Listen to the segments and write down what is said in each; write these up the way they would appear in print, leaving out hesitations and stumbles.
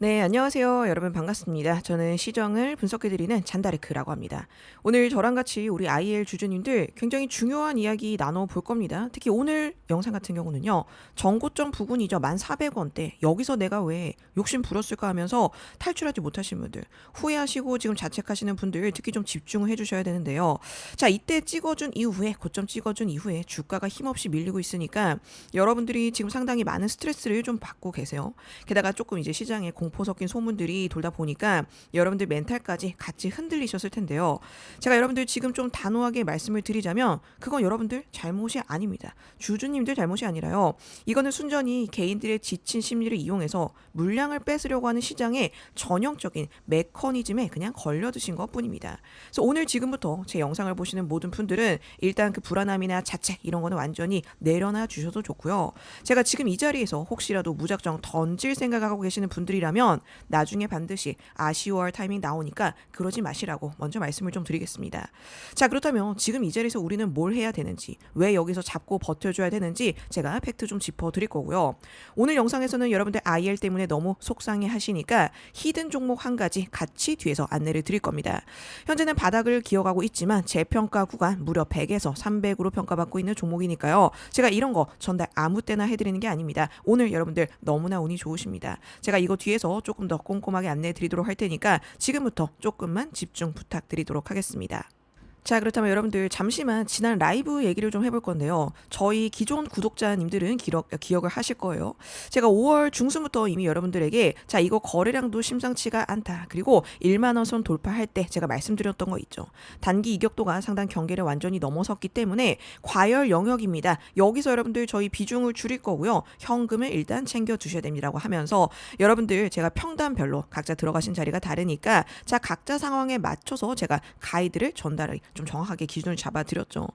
네, 안녕하세요. 여러분 반갑습니다. 저는 시정을 분석해드리는 잔다르크라고 합니다. 오늘 저랑 같이 우리 IL 주주님들 굉장히 중요한 이야기 나눠볼 겁니다. 특히 오늘 영상 같은 경우는요. 정고점 부근이죠. 1,400원대. 여기서 내가 왜 욕심 부렸을까 하면서 탈출하지 못하신 분들, 후회하시고 지금 자책하시는 분들 특히 좀 집중을 해주셔야 되는데요. 자, 이때 찍어준 이후에, 고점 찍어준 이후에 주가가 힘없이 밀리고 있으니까 여러분들이 지금 상당히 많은 스트레스를 좀 받고 계세요. 게다가 조금 이제 시장에 공포 섞인 소문들이 돌다 보니까 여러분들 멘탈까지 같이 흔들리셨을 텐데요. 제가 여러분들 지금 좀 단호하게 말씀을 드리자면 그건 여러분들 잘못이 아닙니다. 주주님들 잘못이 아니라요. 이거는 순전히 개인들의 지친 심리를 이용해서 물량을 뺏으려고 하는 시장의 전형적인 메커니즘에 그냥 걸려드신 것뿐입니다. 그래서 오늘 지금부터 제 영상을 보시는 모든 분들은 일단 그 불안함이나 자책 이런 거는 완전히 내려놔 주셔도 좋고요. 제가 지금 이 자리에서 혹시라도 무작정 던질 생각하고 계시는 분들이라면 나중에 반드시 아쉬워할 타이밍 나오니까 그러지 마시라고 먼저 말씀을 좀 드리겠습니다. 자, 그렇다면 지금 이 자리에서 우리는 뭘 해야 되는지, 왜 여기서 잡고 버텨줘야 되는지 제가 팩트 좀 짚어드릴 거고요. 오늘 영상에서는 여러분들 IR 때문에 너무 속상해 하시니까 히든 종목 한 가지 같이 뒤에서 안내를 드릴 겁니다. 현재는 바닥을 기어가고 있지만 재평가 구간 무려 100에서 300으로 평가받고 있는 종목이니까요. 제가 이런 거 전달 아무 때나 해드리는 게 아닙니다. 오늘 여러분들 너무나 운이 좋으십니다. 제가 이거 뒤에서 조금 더 꼼꼼하게 안내 드리도록 할 테니까 지금부터 조금만 집중 부탁드리도록 하겠습니다. 자, 그렇다면 여러분들 잠시만 지난 라이브 얘기를 좀 해볼 건데요. 저희 기존 구독자님들은 기억을 하실 거예요. 제가 5월 중순부터 이미 여러분들에게 자, 이거 거래량도 심상치가 않다. 그리고 1만 원 선 돌파할 때 제가 말씀드렸던 거 있죠. 단기 이격도가 상당 경계를 완전히 넘어섰기 때문에 과열 영역입니다. 여기서 여러분들 저희 비중을 줄일 거고요. 현금을 일단 챙겨 두셔야 됩니다라고 하면서 여러분들 제가 평단별로 각자 들어가신 자리가 다르니까 자, 각자 상황에 맞춰서 제가 가이드를 전달을 좀 정확하게 기준을 잡아드렸죠.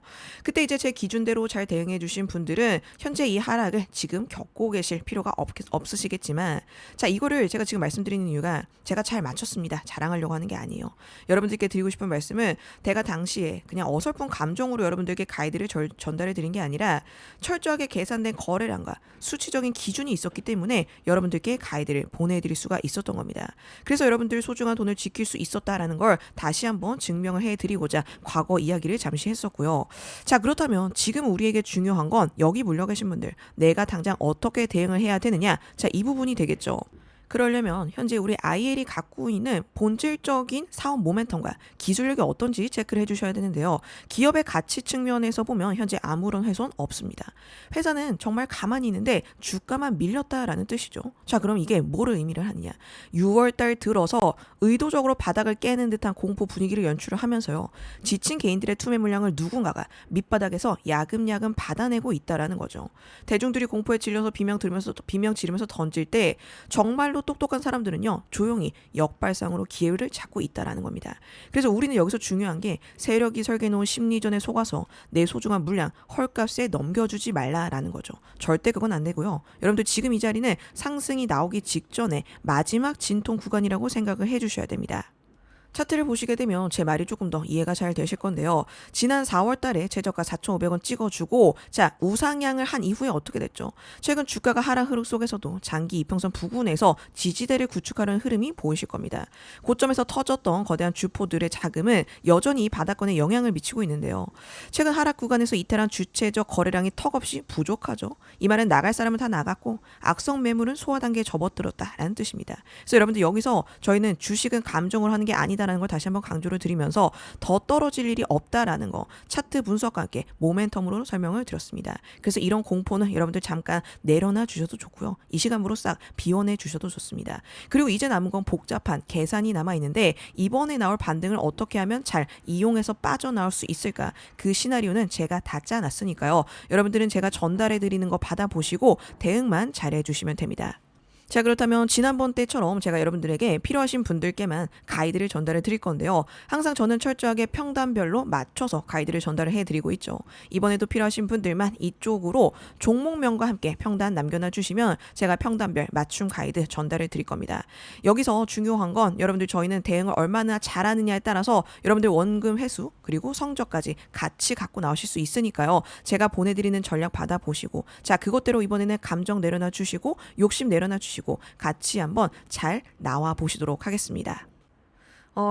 그때 이제 제 기준대로 잘 대응해 주신 분들은 현재 이 하락을 지금 겪고 계실 필요가 없으시겠지만 자, 이거를 제가 지금 말씀드리는 이유가 제가 잘 맞췄습니다. 자랑하려고 하는 게 아니에요. 여러분들께 드리고 싶은 말씀은 제가 당시에 그냥 어설픈 감정으로 여러분들께 가이드를 전달해 드린 게 아니라 철저하게 계산된 거래량과 수치적인 기준이 있었기 때문에 여러분들께 가이드를 보내드릴 수가 있었던 겁니다. 그래서 여러분들 소중한 돈을 지킬 수 있었다라는 걸 다시 한번 증명을 해드리고자 과거 이야기를 잠시 했었고요. 자, 그렇다면 지금 우리에게 중요한 건 여기 물려 계신 분들, 내가 당장 어떻게 대응을 해야 되느냐? 자, 이 부분이 되겠죠. 그러려면 현재 우리 IL이 갖고 있는 본질적인 사업 모멘텀과 기술력이 어떤지 체크를 해주셔야 되는데요. 기업의 가치 측면에서 보면 현재 아무런 훼손 없습니다. 회사는 정말 가만히 있는데 주가만 밀렸다라는 뜻이죠. 자, 그럼 이게 뭐를 의미를 하느냐. 6월달 들어서 의도적으로 바닥을 깨는 듯한 공포 분위기를 연출을 하면서요. 지친 개인들의 투매 물량을 누군가가 밑바닥에서 야금야금 받아내고 있다라는 거죠. 대중들이 공포에 질려서 비명 지르면서 던질 때 정말로 똑똑한 사람들은요, 조용히 역발상으로 기회를 찾고 있다라는 겁니다. 그래서 우리는 여기서 중요한 게 세력이 설계놓은 심리전에 속아서 내 소중한 물량 헐값에 넘겨주지 말라라는 거죠. 절대 그건 안 되고요. 여러분들 지금 이 자리는 상승이 나오기 직전에 마지막 진통 구간이라고 생각을 해주셔야 됩니다. 차트를 보시게 되면 제 말이 조금 더 이해가 잘 되실 건데요. 지난 4월 달에 최저가 4,500원 찍어주고 자, 우상향을 한 이후에 어떻게 됐죠? 최근 주가가 하락 흐름 속에서도 장기 이평선 부근에서 지지대를 구축하는 흐름이 보이실 겁니다. 고점에서 터졌던 거대한 주포들의 자금은 여전히 바닥권에 영향을 미치고 있는데요. 최근 하락 구간에서 이탈한 주체적 거래량이 턱없이 부족하죠. 이 말은 나갈 사람은 다 나갔고 악성 매물은 소화 단계에 접어들었다라는 뜻입니다. 그래서 여러분들 여기서 저희는 주식은 감정을 하는 게 아니다 라는 걸 다시 한번 강조를 드리면서 더 떨어질 일이 없다라는 거 차트 분석과 함께 모멘텀으로 설명을 드렸습니다. 그래서 이런 공포는 여러분들 잠깐 내려놔 주셔도 좋고요. 이 시간으로 싹 비워내 주셔도 좋습니다. 그리고 이제 남은 건 복잡한 계산이 남아있는데 이번에 나올 반등을 어떻게 하면 잘 이용해서 빠져나올 수 있을까? 그 시나리오는 제가 다 짜놨으니까요. 여러분들은 제가 전달해 드리는 거 받아보시고 대응만 잘해 주시면 됩니다. 자, 그렇다면 지난번 때처럼 제가 여러분들에게 필요하신 분들께만 가이드를 전달해 드릴 건데요. 항상 저는 철저하게 평단별로 맞춰서 가이드를 전달을 해드리고 있죠. 이번에도 필요하신 분들만 이쪽으로 종목명과 함께 평단 남겨놔 주시면 제가 평단별 맞춤 가이드 전달해 드릴 겁니다. 여기서 중요한 건 여러분들 저희는 대응을 얼마나 잘하느냐에 따라서 여러분들 원금 회수 그리고 성적까지 같이 갖고 나오실 수 있으니까요. 제가 보내드리는 전략 받아보시고 자, 그것대로 이번에는 감정 내려놔 주시고 욕심 내려놔 주시고 주시고 같이 한번 잘 나와 보시도록 하겠습니다.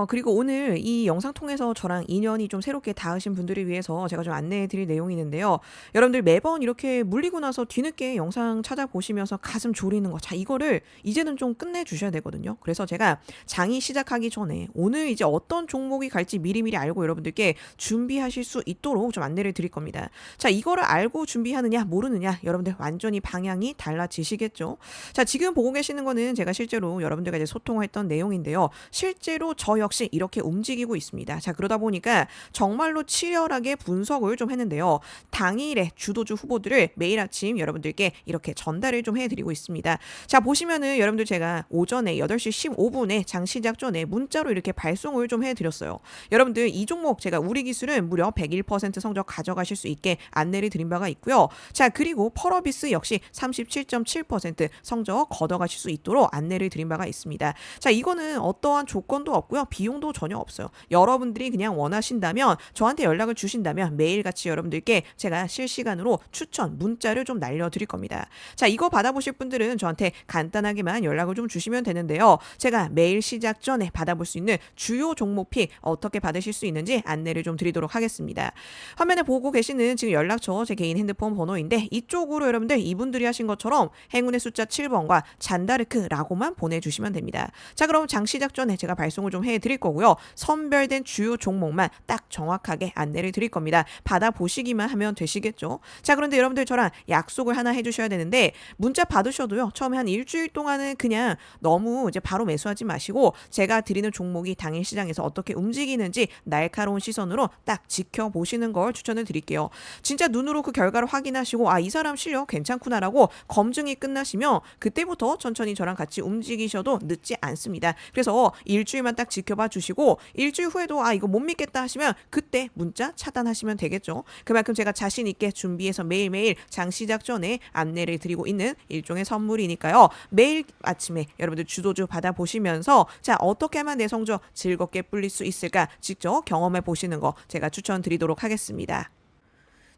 그리고 오늘 이 영상 통해서 저랑 인연이 좀 새롭게 닿으신 분들을 위해서 제가 좀 안내해 드릴 내용이 있는데요. 여러분들 매번 이렇게 물리고 나서 뒤늦게 영상 찾아보시면서 가슴 졸이는 거. 자, 이거를 이제는 좀 끝내주셔야 되거든요. 그래서 제가 장이 시작하기 전에 오늘 이제 어떤 종목이 갈지 미리미리 알고 여러분들께 준비하실 수 있도록 좀 안내를 드릴 겁니다. 자, 이거를 알고 준비하느냐, 모르느냐, 여러분들 완전히 방향이 달라지시겠죠. 자, 지금 보고 계시는 거는 제가 실제로 여러분들과 이제 소통했던 내용인데요. 실제로 저 역시 이렇게 움직이고 있습니다. 자, 그러다 보니까 정말로 치열하게 분석을 좀 했는데요. 당일에 주도주 후보들을 매일 아침 여러분들께 이렇게 전달을 좀 해드리고 있습니다. 자, 보시면은 여러분들 제가 오전에 8시 15분에 장 시작 전에 문자로 이렇게 발송을 좀 해드렸어요. 여러분들 이 종목 제가 우리 기술은 무려 101% 성적 가져가실 수 있게 안내를 드린 바가 있고요. 자, 그리고 펄어비스 역시 37.7% 성적 걷어가실 수 있도록 안내를 드린 바가 있습니다. 자, 이거는 어떠한 조건도 없고요. 비용도 전혀 없어요. 여러분들이 그냥 원하신다면 저한테 연락을 주신다면 매일같이 여러분들께 제가 실시간으로 추천 문자를 좀 날려드릴 겁니다. 자, 이거 받아보실 분들은 저한테 간단하게만 연락을 좀 주시면 되는데요. 제가 매일 시작 전에 받아볼 수 있는 주요 종목픽 어떻게 받으실 수 있는지 안내를 좀 드리도록 하겠습니다. 화면에 보고 계시는 지금 연락처 제 개인 핸드폰 번호인데 이쪽으로 여러분들 이분들이 하신 것처럼 행운의 숫자 7번과 잔다르크라고만 보내주시면 됩니다. 자, 그럼 장 시작 전에 제가 발송을 좀 해드릴 거고요. 선별된 주요 종목만 딱 정확하게 안내를 드릴 겁니다. 받아보시기만 하면 되시겠죠. 자, 그런데 여러분들 저랑 약속을 하나 해주셔야 되는데 문자 받으셔도요. 처음에 한 일주일 동안은 그냥 너무 이제 바로 매수하지 마시고 제가 드리는 종목이 당일 시장에서 어떻게 움직이는지 날카로운 시선으로 딱 지켜보시는 걸 추천을 드릴게요. 진짜 눈으로 그 결과를 확인하시고 이 사람 실력 괜찮구나라고 검증이 끝나시면 그때부터 천천히 저랑 같이 움직이셔도 늦지 않습니다. 그래서 일주일만 딱 지켜봐 주시고 일주일 후에도 이거 못 믿겠다 하시면 그때 문자 차단하시면 되겠죠. 그만큼 제가 자신 있게 준비해서 매일매일 장 시작 전에 안내를 드리고 있는 일종의 선물이니까요. 매일 아침에 여러분들 주도주 받아보시면서 자, 어떻게 하면 내 성적 즐겁게 불릴 수 있을까 직접 경험해 보시는 거 제가 추천드리도록 하겠습니다.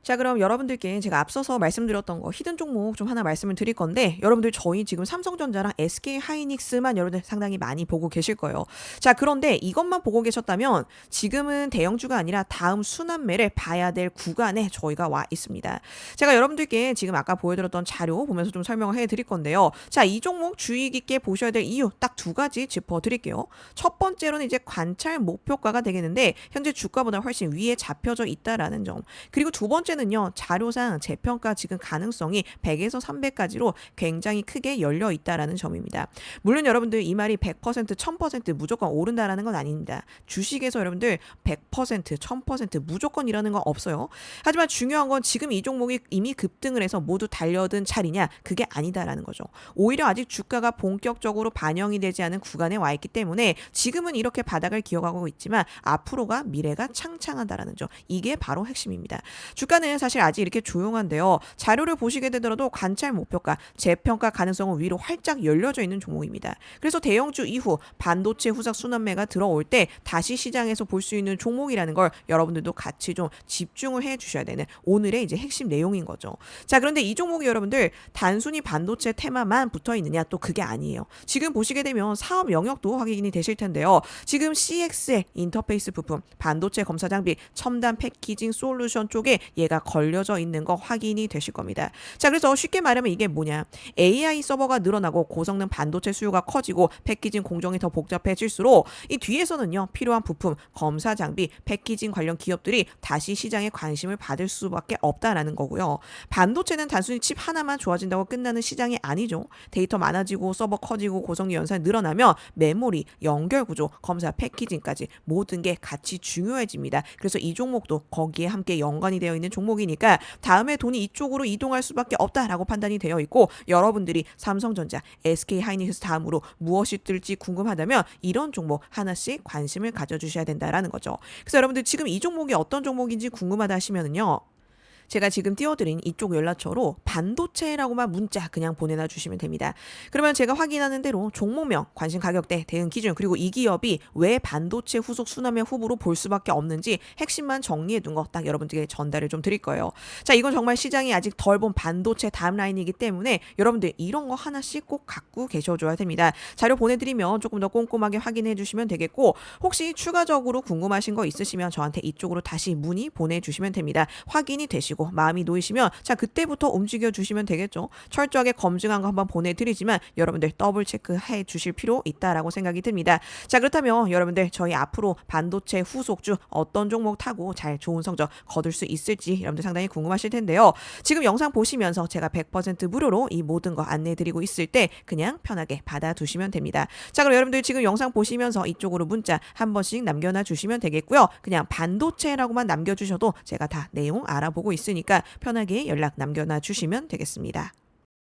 자, 그럼 여러분들께 제가 앞서서 말씀드렸던 거 히든 종목 좀 하나 말씀을 드릴 건데 여러분들 저희 지금 삼성전자랑 SK하이닉스만 여러분들 상당히 많이 보고 계실 거예요. 자, 그런데 이것만 보고 계셨다면 지금은 대형주가 아니라 다음 순환매를 봐야 될 구간에 저희가 와 있습니다. 제가 여러분들께 지금 아까 보여드렸던 자료 보면서 좀 설명을 해드릴 건데요. 자, 이 종목 주의 깊게 보셔야 될 이유 딱 두 가지 짚어드릴게요. 첫 번째로는 이제 관찰 목표가가 되겠는데 현재 주가보다 훨씬 위에 잡혀져 있다라는 점. 그리고 두 번째는요. 자료상 재평가 지금 가능성이 100에서 300까지로 굉장히 크게 열려 있다라는 점입니다. 물론 여러분들 이 말이 100%, 1000% 무조건 오른다라는 건 아닙니다. 주식에서 여러분들 100%, 1000% 무조건이라는 건 없어요. 하지만 중요한 건 지금 이 종목이 이미 급등을 해서 모두 달려든 차리냐? 그게 아니다라는 거죠. 오히려 아직 주가가 본격적으로 반영이 되지 않은 구간에 와 있기 때문에 지금은 이렇게 바닥을 기어가고 있지만 앞으로가 미래가 창창하다라는 점. 이게 바로 핵심입니다. 주가는 사실 아직 이렇게 조용한데요. 자료를 보시게 되더라도 관찰 목표가 재평가 가능성은 위로 활짝 열려져 있는 종목입니다. 그래서 대형주 이후 반도체 후삭 순환매가 들어올 때 다시 시장에서 볼 수 있는 종목이라는 걸 여러분들도 같이 좀 집중을 해 주셔야 되는 오늘의 이제 핵심 내용인 거죠. 자, 그런데 이 종목이 여러분들 단순히 반도체 테마만 붙어 있느냐 또 그게 아니에요. 지금 보시게 되면 사업 영역도 확인이 되실 텐데요. 지금 CXL 인터페이스 부품, 반도체 검사 장비, 첨단 패키징 솔루션 쪽에 얘가 걸려져 있는 거 확인이 되실 겁니다. 자, 그래서 쉽게 말하면 이게 뭐냐? AI 서버가 늘어나고 고성능 반도체 수요가 커지고 패키징 공정이 더 복잡해질수록 이 뒤에서는요. 필요한 부품, 검사 장비, 패키징 관련 기업들이 다시 시장에 관심을 받을 수밖에 없다라는 거고요. 반도체는 단순히 칩 하나만 좋아진다고 끝나는 시장이 아니죠. 데이터 많아지고 서버 커지고 고성능 연산이 늘어나면 메모리, 연결 구조, 검사 패키징까지 모든 게 같이 중요해집니다. 그래서 이 종목도 거기에 함께 연관이 되어 있는 종목이니까 다음에 돈이 이쪽으로 이동할 수밖에 없다라고 판단이 되어 있고 여러분들이 삼성전자, SK하이닉스 다음으로 무엇이 뜰지 궁금하다면 이런 종목 하나씩 관심을 가져주셔야 된다라는 거죠. 그래서 여러분들 지금 이 종목이 어떤 종목인지 궁금하다 하시면은요. 제가 지금 띄워드린 이쪽 연락처로 반도체라고만 문자 그냥 보내놔 주시면 됩니다. 그러면 제가 확인하는 대로 종목명, 관심 가격대, 대응 기준, 그리고 이 기업이 왜 반도체 후속 순환매 후보로 볼 수밖에 없는지 핵심만 정리해둔 거 딱 여러분들께 전달을 좀 드릴 거예요. 자, 이건 정말 시장이 아직 덜 본 반도체 다음 라인이기 때문에 여러분들 이런 거 하나씩 꼭 갖고 계셔줘야 됩니다. 자료 보내드리면 조금 더 꼼꼼하게 확인해 주시면 되겠고, 혹시 추가적으로 궁금하신 거 있으시면 저한테 이쪽으로 다시 문의 보내주시면 됩니다. 확인이 되시고 마음이 놓이시면 자, 그때부터 움직여 주시면 되겠죠. 철저하게 검증한 거 한번 보내드리지만 여러분들 더블 체크해 주실 필요 있다라고 생각이 듭니다. 자, 그렇다면 여러분들 저희 앞으로 반도체 후속주 어떤 종목 타고 잘 좋은 성적 거둘 수 있을지 여러분들 상당히 궁금하실 텐데요. 지금 영상 보시면서 제가 100% 무료로 이 모든 거 안내해드리고 있을 때 그냥 편하게 받아두시면 됩니다. 자, 그럼 여러분들 지금 영상 보시면서 이쪽으로 문자 한 번씩 남겨놔 주시면 되겠고요. 그냥 반도체라고만 남겨주셔도 제가 다 내용 알아보고 있으니까 편하게 연락 남겨놔 주시면 되겠습니다.